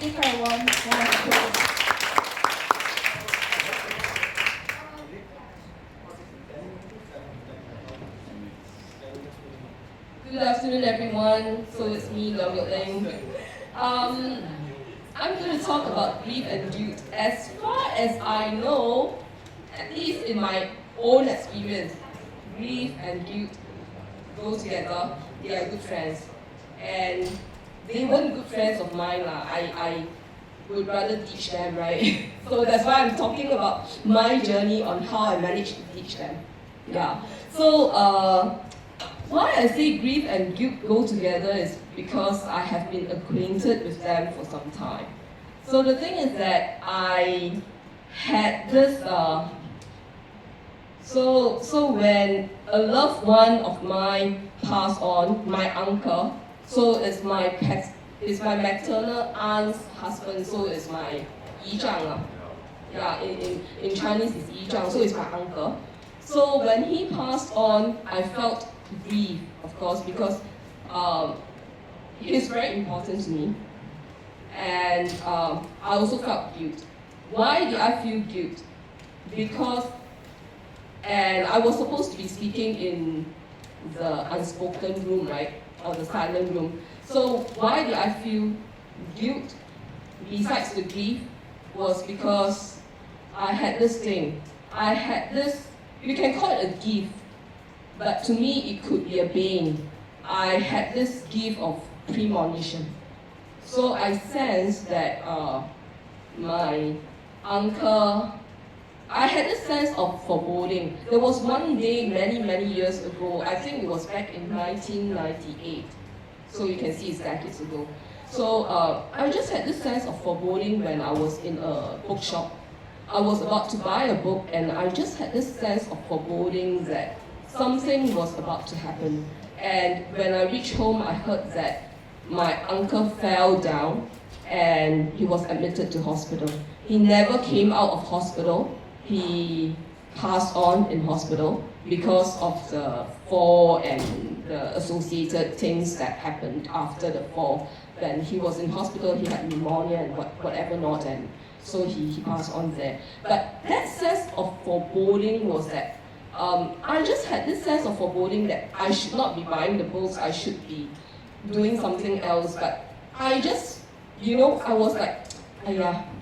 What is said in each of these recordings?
give her a warm round of applause. Good afternoon, everyone. So it's me, Lam Yok Leng. I'm going to talk about grief and guilt. As far as I know, at least in my own experience, grief and guilt go together. They are good friends. And they weren't good friends of mine. I would rather teach them, right? So that's why I'm talking about my journey on how I managed to teach them. Yeah. So, why I say grief and guilt go together is because I have been acquainted with them for some time. So the thing is that I had this, so when a loved one of mine passed on, my uncle, so it's my maternal aunt's husband, so it's my 姨丈 lah. Yeah, in Chinese it's 姨丈, so it's my uncle. So when he passed on, I felt grief, of course, because he's very important to me. And I also felt guilt. Why did I feel guilt? Because, and I was supposed to be speaking in the unspoken room, right? Or the silent room. So why did I feel guilt, besides the grief, was because I had this thing. I had this, you can call it a gift, but to me it could be a bane. I had this gift of premonition. So I sensed that my uncle, I had this sense of foreboding. There was one day many years ago, I think it was back in 1998. So you can see it's decades ago. So I just had this sense of foreboding when I was in a bookshop. I was about to buy a book and I just had this sense of foreboding that something was about to happen. And when I reached home, I heard that my uncle fell down and he was admitted to hospital. He never came out of hospital. He passed on in hospital because of the fall and the associated things that happened after the fall. When he was in hospital, he had pneumonia and whatever not, and so he passed on there. But that sense of foreboding was that I just had this sense of foreboding that I should not be buying the books, I should be doing something else. But I just, I was like,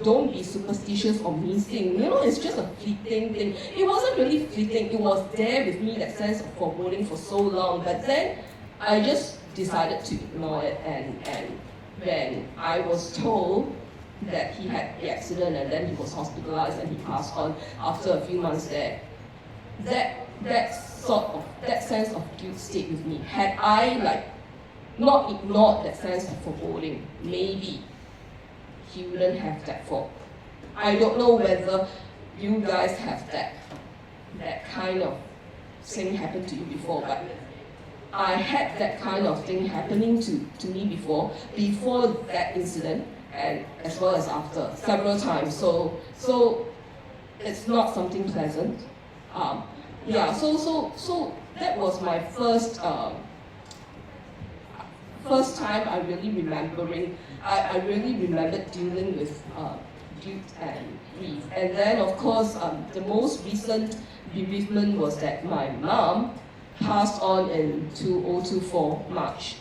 don't be superstitious or missing. It's just a fleeting thing. It wasn't really fleeting, it was there with me, that sense of foreboding for so long. But then I just decided to ignore it, and when I was told that he had the accident and then he was hospitalized and he passed on after a few months there, that sense of guilt stayed with me. Had I not ignored that sense of foreboding, maybe he wouldn't have that fall. I don't know whether you guys have that kind of thing happen to you before, but I had that kind of thing happening to me before that incident, and as well as after, several times. So it's not something pleasant. So that was my first time I really remembered dealing with guilt and grief. And then of course the most recent bereavement was that my mom passed on in 2024 March.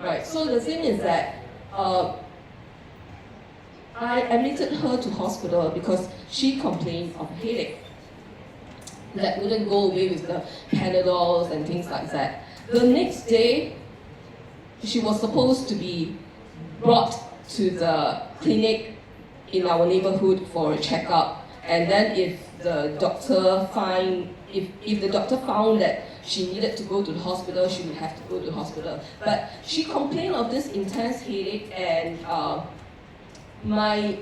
Right. So the thing is that I admitted her to hospital because she complained of a headache that wouldn't go away with the Panadols and things like that. The next day, she was supposed to be brought to the clinic in our neighborhood for a checkup, and then if the doctor found that she needed to go to the hospital, she would have to go to the hospital. But she complained of this intense headache, and my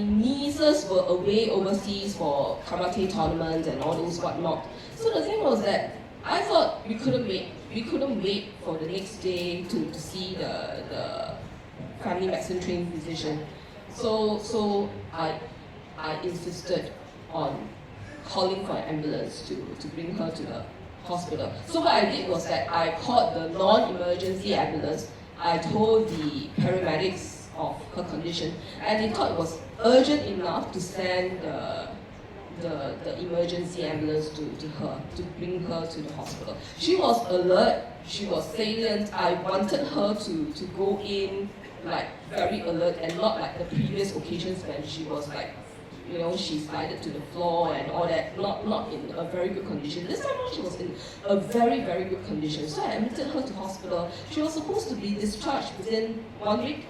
nieces were away overseas for karate tournaments and all those whatnot. So the thing was that I thought we couldn't wait. We couldn't wait for the next day to see the family medicine trained physician. So I insisted on calling for an ambulance to bring her to the hospital. So what I did was that I called the non-emergency ambulance. I told the paramedics of her condition condition, and they thought it was urgent enough to send the emergency ambulance to her, to bring her to the hospital. She was alert, she was salient. I wanted her to go in like very alert and not like the previous occasions when she was like, she slided to the floor and all that, not in a very good condition. This time around she was in a very, very good condition. So I admitted her to hospital. She was supposed to be discharged within 1 week.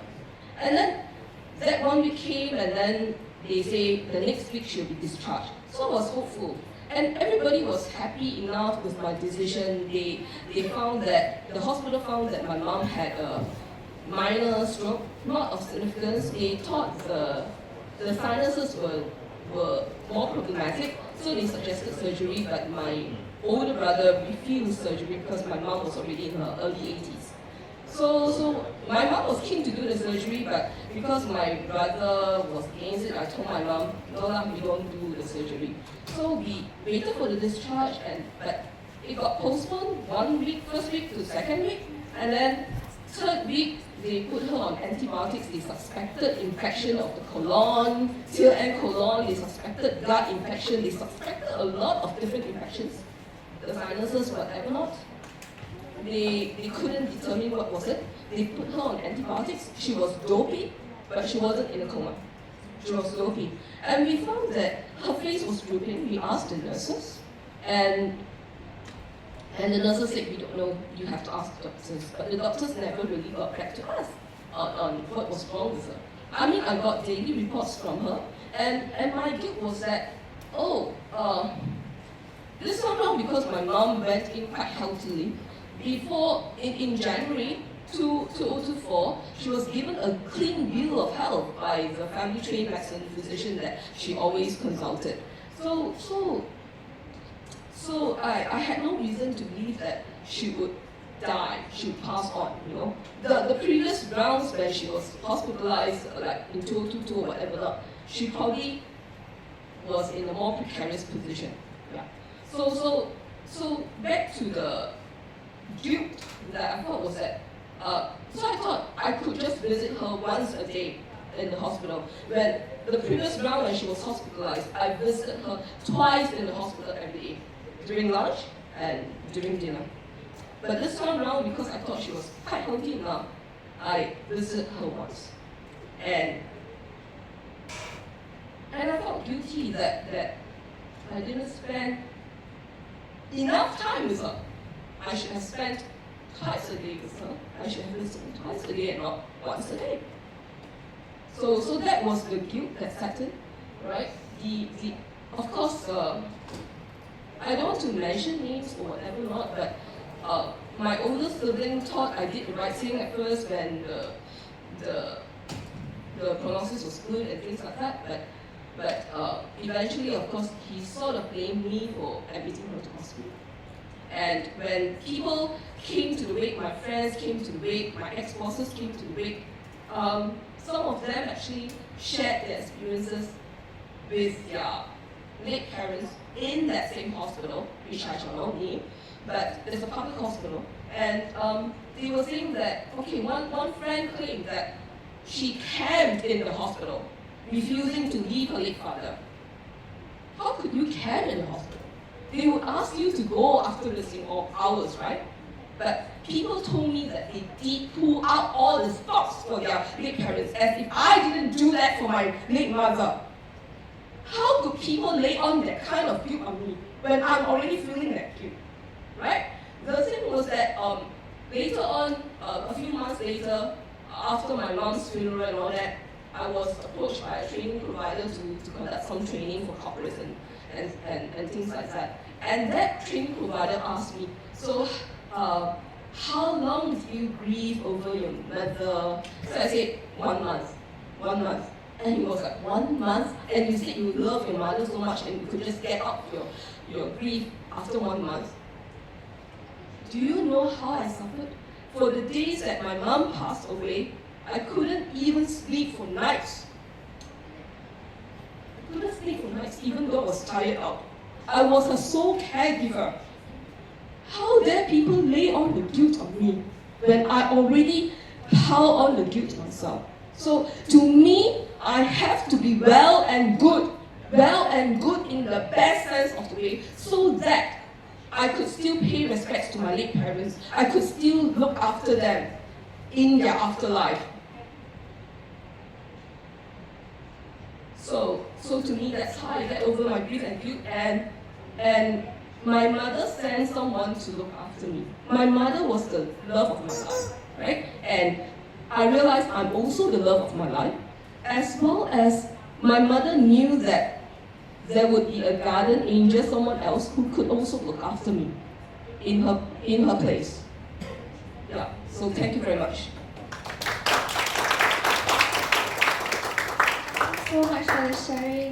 And then that 1 week came, and then they say the next week she'll be discharged. So I was hopeful. And everybody was happy enough with my decision. The hospital found that my mom had a minor stroke, not of significance. They thought the sinuses were more problematic, so they suggested surgery, but my older brother refused surgery because my mom was already in her early 80s. So my mom was keen to do the surgery, but because my brother was against it, I told my mom, no, we don't do the surgery. So we waited for the discharge, but it got postponed 1 week, first week to second week, and then third week they put her on antibiotics. They suspected infection of the colon, tail end colon, they suspected gut infection, they suspected a lot of different infections, the sinuses, whatever not. They couldn't determine what was it. They put her on antibiotics. She was dopey, but she wasn't in a coma. She was dopey. And we found that her face was drooping. We asked the nurses, and the nurses said, we don't know, you have to ask the doctors. But the doctors never really got back to us on what was wrong with her. I mean, I got daily reports from her, and my guilt was that, this time around, because my mom went in quite healthily, before, in January 2024, she was given a clean bill of health by the family-trained medicine physician that she always consulted. So I had no reason to believe that she would die, she would pass on, The previous rounds when she was hospitalized, like in 2022 or whatever, she probably was in a more precarious position. Yeah. So back to the guilt that I thought was that, so I thought I could just visit her once a day in the hospital. When the previous round when she was hospitalized, I visited her twice in the hospital every day, during lunch and during dinner. But this time around, because I thought she was quite healthy enough, I visited her once. And I felt guilty that I didn't spend enough time with her. I should have spent twice a day with her. I should have listened twice a day and not once a day. So that was the guilt that set in, right? Of course, I don't want to mention names or whatever not, but my older sibling thought I did the right thing at first when the prognosis was good and things like that, but eventually, of course, he sort of blamed me for admitting her to hospital. And when people came to the wake, my friends came to the wake, my ex-bosses came to the wake, some of them actually shared their experiences with their late parents in that same hospital, which I shall not name, but it's a public hospital. And they were saying that, okay, one friend claimed that she camped in the hospital, refusing to leave her late father. How could you camp in the hospital? They would ask you to go after listening hours, right? But people told me that they did pull out all the stops for their late parents, as if I didn't do that for my late mother. How could people lay on that kind of guilt on me when I'm already feeling that guilt, right? The thing was that later on, a few months later, after my mom's funeral and all that, I was approached by a training provider to conduct some training for corporates and things like that. And that training provider asked me, so how long do you grieve over your mother? So I said, 1 month. 1 month. And he was like, 1 month? And you said you love your mother so much and you could just get up your grief after 1 month. Do you know how I suffered? For the days that my mom passed away, I couldn't even sleep for nights. I couldn't sleep for nights even though I was tired out. I was her sole caregiver. How dare people lay on the guilt on me when I already pile on the guilt myself? So to me, I have to be well and good in the best sense of the way, so that I could still pay respects to my late parents. I could still look after them in their afterlife. So to me, that's how I get over my grief and guilt. And my mother sent someone to look after me. My mother was the love of my life, right? And I realized I'm also the love of my life, as well as my mother knew that there would be a guardian angel, someone else who could also look after me in her place. Yeah. So thank you very much. So much for the sharing.